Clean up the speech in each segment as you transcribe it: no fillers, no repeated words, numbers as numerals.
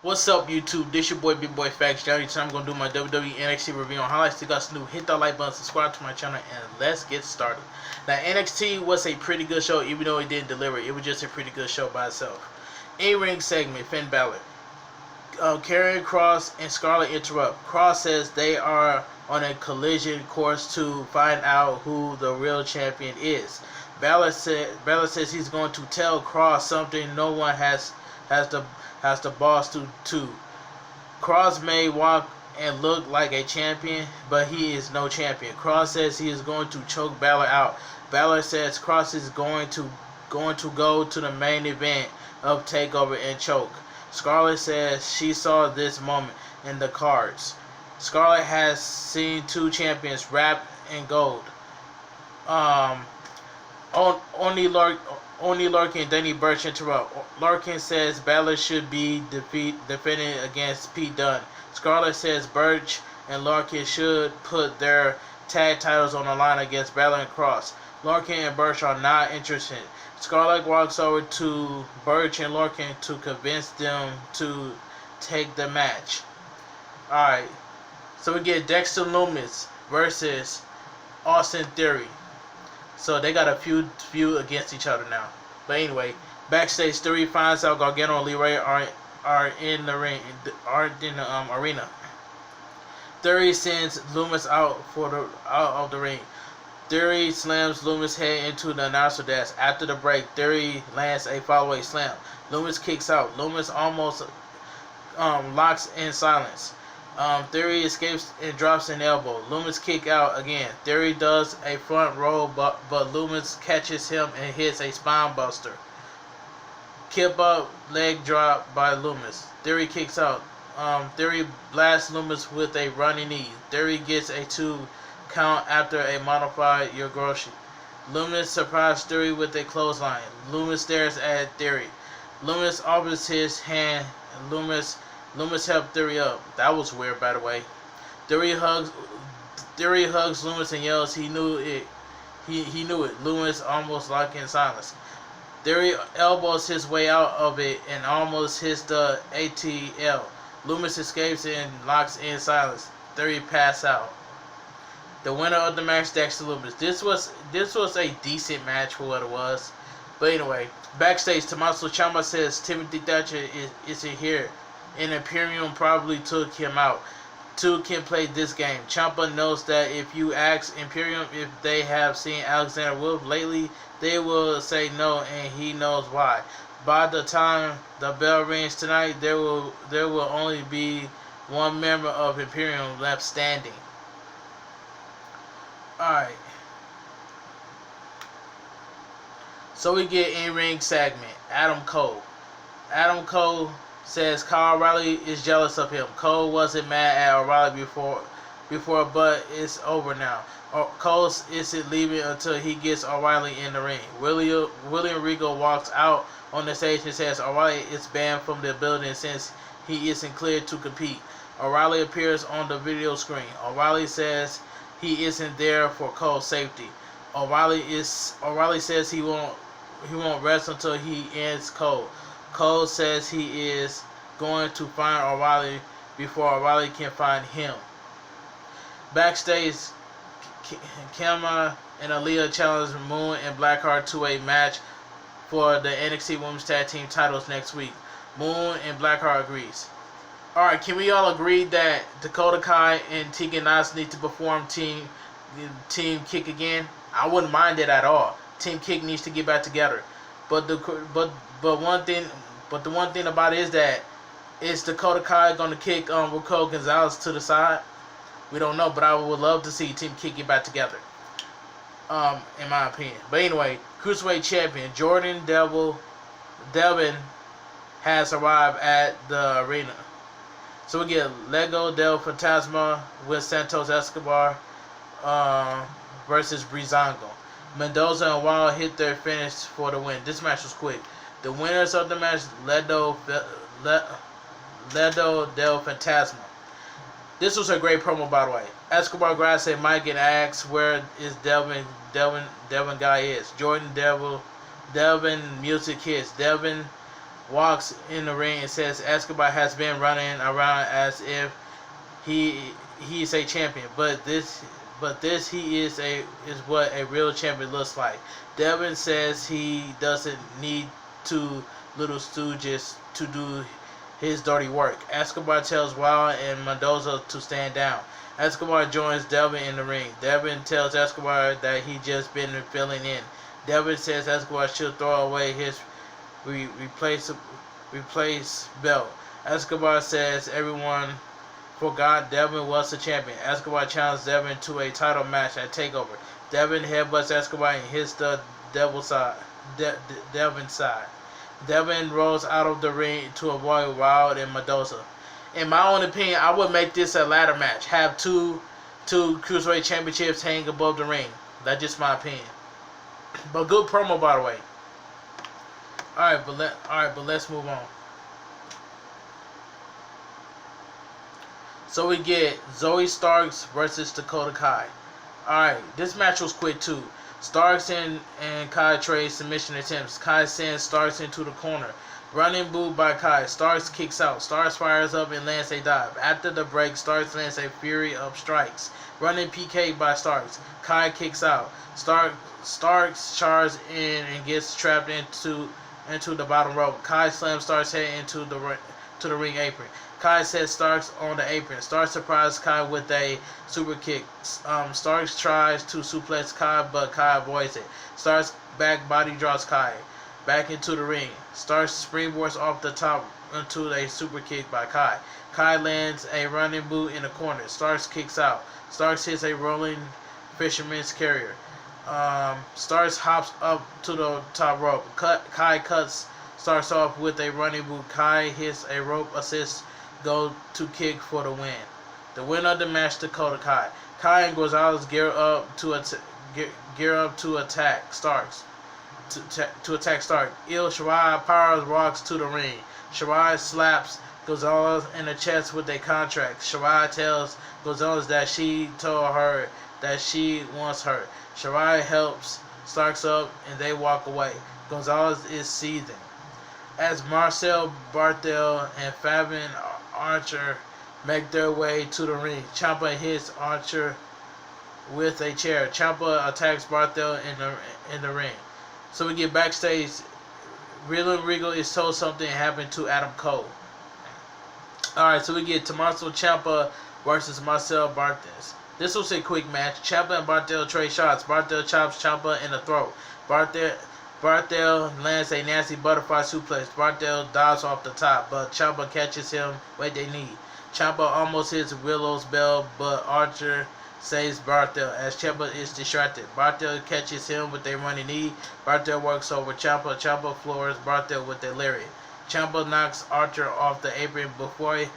What's up, YouTube? This your boy, Big Boy Facts Johnny. Today I'm gonna do my WWE NXT review on highlights. If you guys new, hit that like button, subscribe to my channel, and let's get started. Now, NXT was a pretty good show, even though it didn't deliver. It was just a pretty good show by itself. In-ring segment: Finn Balor, Karrion Kross, and Scarlett interrupt. Kross says they are on a collision course to find out who the real champion is. Balor says he's going to tell Kross something no one has the boss to. Kross may walk and look like a champion, but he is no champion. Kross says he is going to choke Balor out. Balor says Kross is going to go to the main event of Takeover and choke. Scarlett says she saw this moment in the cards. Scarlett has seen two champions wrapped in gold. Only Larkin and Danny Burch interrupt. Larkin says Balor should be defending against Pete Dunne. Scarlett says Burch and Larkin should put their tag titles on the line against Balor and Kross. Larkin and Burch are not interested. Scarlett walks over to Burch and Larkin to convince them to take the match. Alright, so we get Dexter Lumis versus Austin Theory. So they got a feud against each other now. But anyway, backstage, Theory finds out Gargano and Leroy are in the arena. Theory sends Lumis out of the ring. Theory slams Lumis' head into the announcer desk. After the break, Theory lands a follow-away slam. Lumis kicks out. Lumis almost locks in silence. Theory escapes and drops an elbow. Lumis kick out again. Theory does a front roll, but Lumis catches him and hits a spine buster. Kip up leg drop by Lumis. Theory kicks out. Theory blasts Lumis with a running knee. Theory gets a 2 count after a modified Yogoshi. Lumis surprised Theory with a clothesline. Lumis stares at Theory. Lumis offers his hand. Lumis helped Theory up. That was weird, by the way. Theory hugs Lumis and yells, "He knew it! He knew it!" Lumis almost locked in silence. Theory elbows his way out of it and almost hits the ATL. Lumis escapes and locks in silence. Theory passes out. The winner of the match, Dexter Lumis. This was a decent match for what it was. But anyway, backstage, Tommaso Champa says Timothy Thatcher isn't here, and Imperium probably took him out. Two can play this game. Champa knows that if you ask Imperium if they have seen Alexander Wolf lately, they will say no, and he knows why. By the time the bell rings tonight, there will only be one member of Imperium left standing. Alright. So we get in-ring segment. Adam Cole says Kyle O'Reilly is jealous of him. Cole wasn't mad at O'Reilly before, but it's over now. Cole isn't leaving until he gets O'Reilly in the ring. William Regal walks out on the stage and says O'Reilly is banned from the building since he isn't cleared to compete. O'Reilly appears on the video screen. O'Reilly says he isn't there for Cole's safety. O'Reilly says he won't rest until he ends Cole. Cole says he is going to find O'Reilly before O'Reilly can find him. Backstage, Champa and Aaliyah challenge Moon and Blackheart to a match for the NXT Women's Tag Team titles next week. Moon and Blackheart agrees. Alright, can we all agree that Dakota Kai and Tegan Knox need to perform Team Kick again? I wouldn't mind it at all. Team Kick needs to get back together. But the one thing about it is that is Dakota Kai gonna kick Raquel Gonzalez to the side? We don't know, but I would love to see Team Kick get back together. In my opinion. But anyway, Cruiserweight Champion Jordan Devin has arrived at the arena. So we get Legado del Fantasma with Santos Escobar versus Breezango. Mendoza and Wild hit their finish for the win. This match was quick. The winners of the match, Legado del Fantasma. This was a great promo, by the way. Escobar grabs a mic and asks where is Devin guy is. Jordan Devin music hits. Devin walks in the ring and says Escobar has been running around as if he's a champion, but this he is what a real champion looks like. Devin says he doesn't need two little stooges to do his dirty work. Escobar tells Wild and Mendoza to stand down. Escobar joins Devin in the ring. Devin tells Escobar that he just been filling in. Devin says Escobar should throw away his replace belt. Escobar says everyone forgot Devin was the champion. Escobar challenged Devin to a title match at TakeOver. Devin headbutts Escobar and hits the Devin's side. Devin rolls out of the ring to avoid Wild and Mendoza. In my own opinion, I would make this a ladder match. Have two Cruiserweight Championships hang above the ring. That's just my opinion. But good promo, by the way. Alright, but let's move on. So we get Zoe Starks versus Dakota Kai. Alright, this match was quick too. Starks and Kai trade submission attempts. Kai sends Starks into the corner. Running boot by Kai. Starks kicks out. Starks fires up and lands a dive. After the break, Starks lands a fury of strikes. Running PK by Starks. Kai kicks out. Starks charges in and gets trapped into the bottom rope. Kai slams Starks' head into the ring apron. Kai sets Starks on the apron. Starks surprises Kai with a super kick. Starks tries to suplex Kai, but Kai avoids it. Starks back body draws Kai back into the ring. Starks springboards off the top into a super kick by Kai. Kai lands a running boot in the corner. Starks kicks out. Starks hits a rolling fisherman's carrier. Starks hops up to the top rope. Kai cuts Starks off with a running boot. Kai hits a rope assist. Go to kick for the win. The winner of the match, Dakota Kai. Kai and Gonzalez gear up to attack Starks. To attack Stark. Shirai powers rocks to the ring. Shirai slaps Gonzalez in the chest with a contract. Shirai tells Gonzalez that she told her that she wants her. Shirai helps Starks up and they walk away. Gonzalez is seething. As Marcel, Barthes, and Fabian Archer make their way to the ring, Champa hits Archer with a chair. Champa attacks Barthes in the ring. So we get backstage. Regal is told something happened to Adam Cole. Alright, so we get Tommaso Champa versus Marcel Barthes. This was a quick match. Champa and Barthes trade shots. Barthes chops Champa in the throat. Barthes lands a nasty butterfly suplex. Barthes dives off the top, but Champa catches him with a knee. Champa almost hits Willow's bell, but Archer saves Barthes as Champa is distracted. Barthes catches him with a running knee. Barthes works over Champa. Champa floors Barthes with a lariat. Champa knocks Archer off the apron before he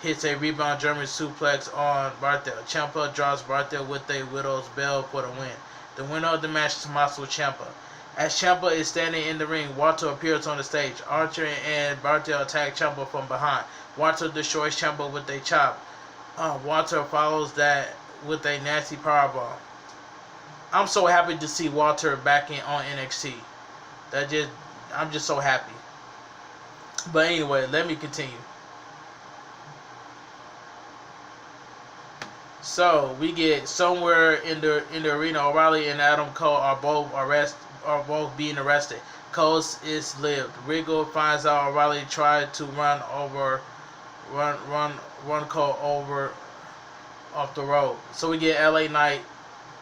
hits a rebound German suplex on Barthes. Champa draws Barthes with a widow's bell for the win. The winner of the match, Tommaso Ciampa. As Ciampa is standing in the ring, Walter appears on the stage. Archer and Barthes attack Ciampa from behind. Walter destroys Ciampa with a chop. Walter follows that with a nasty powerbomb. I'm so happy to see Walter back on NXT. I'm just so happy. But anyway, let me continue. So we get somewhere in the arena. O'Reilly and Adam Cole are both being arrested. Cole is lived. Regal finds out O'Reilly tried to run Cole over off the road. So we get LA Knight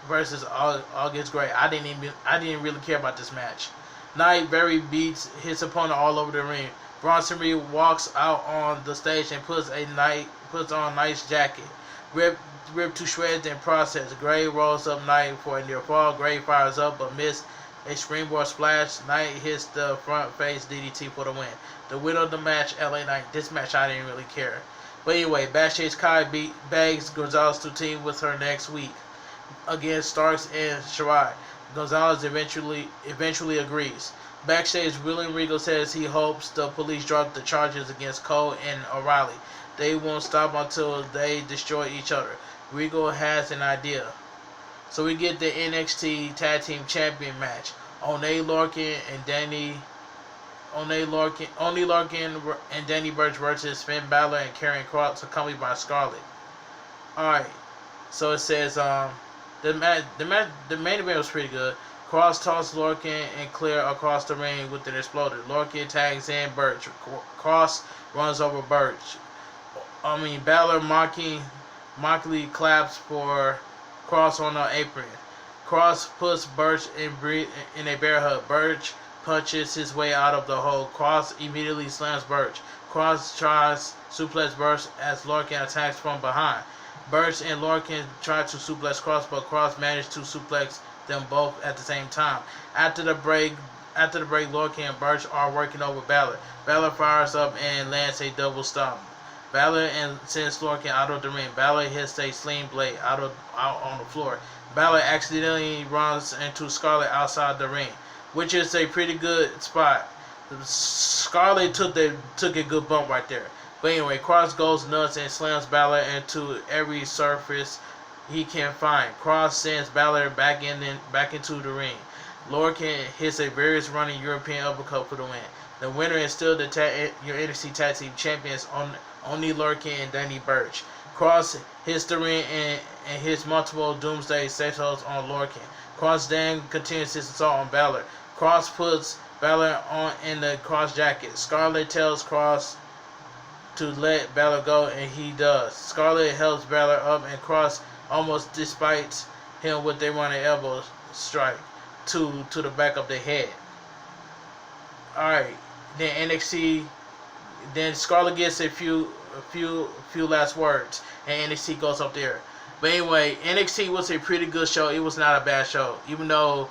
versus August Gray. I didn't really care about this match. Knight hits his opponent all over the ring. Bronson Reed walks out on the stage and puts on Knight's jacket. Ripped to shreds in process. Gray rolls up Knight for a near fall. Gray fires up but missed a springboard splash. Knight hits the front face DDT for the win. The winner of the match, LA Knight. This match I didn't really care. But anyway, backstage Kai begs Gonzalez to team with her next week against Starks and Shirai. Gonzalez eventually agrees. Backstage, William Regal says he hopes the police drop the charges against Cole and O'Reilly. They won't stop until they destroy each other. Regal has an idea. So we get the NXT Tag Team Champion match. Oney Lorcan and Danny Only Larkin and Danny Burch versus Finn Balor and Karrion Kross, accompanied by Scarlett. Alright, so it says the main event was pretty good. Kross tossed Larkin and Claire across the ring with an exploder. Larkin tags in Burch. Kross runs over Burch. Balor mockingly claps for Kross on the apron. Kross puts Burch in a bear hug. Burch punches his way out of the hole. Kross immediately slams Burch. Kross tries suplex Burch as Larkin attacks from behind. Burch and Larkin try to suplex Kross, but Kross managed to suplex them both at the same time. After the break, Larkin and Burch are working over Balor. Balor fires up and lands a double stomp. Balor and sends Larkin out of the ring. Balor hits a sling blade out on the floor. Balor accidentally runs into Scarlett outside the ring, which is a pretty good spot. Scarlett took a good bump right there. But anyway, Kross goes nuts and slams Balor into every surface he can find. Kross sends Balor back into the ring. Larkin hits a various running European uppercut for the win. The winner is still your NXT Tag Team Champions, Only Larkin and Danny Burch. Kross hits the ring and hits multiple Doomsday Sextos on Larkin. Kross then continues his assault on Balor. Kross puts Balor in the Kross jacket. Scarlett tells Kross to let Balor go, and he does. Scarlett helps Balor up, and Kross almost despites him with a running elbow strike to the back of the head. Alright, then NXT, then Scarlett gets a few last words, and NXT goes up there. But anyway, NXT was a pretty good show. It was not a bad show, even though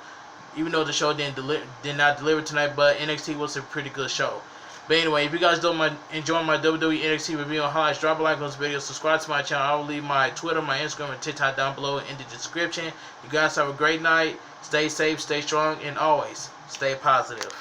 the show did not deliver tonight. But NXT was a pretty good show. But anyway, if you guys enjoy my WWE NXT review and highlights, drop a like on this video, subscribe to my channel. I will leave my Twitter, my Instagram, and TikTok down below in the description. You guys have a great night. Stay safe, stay strong, and always stay positive.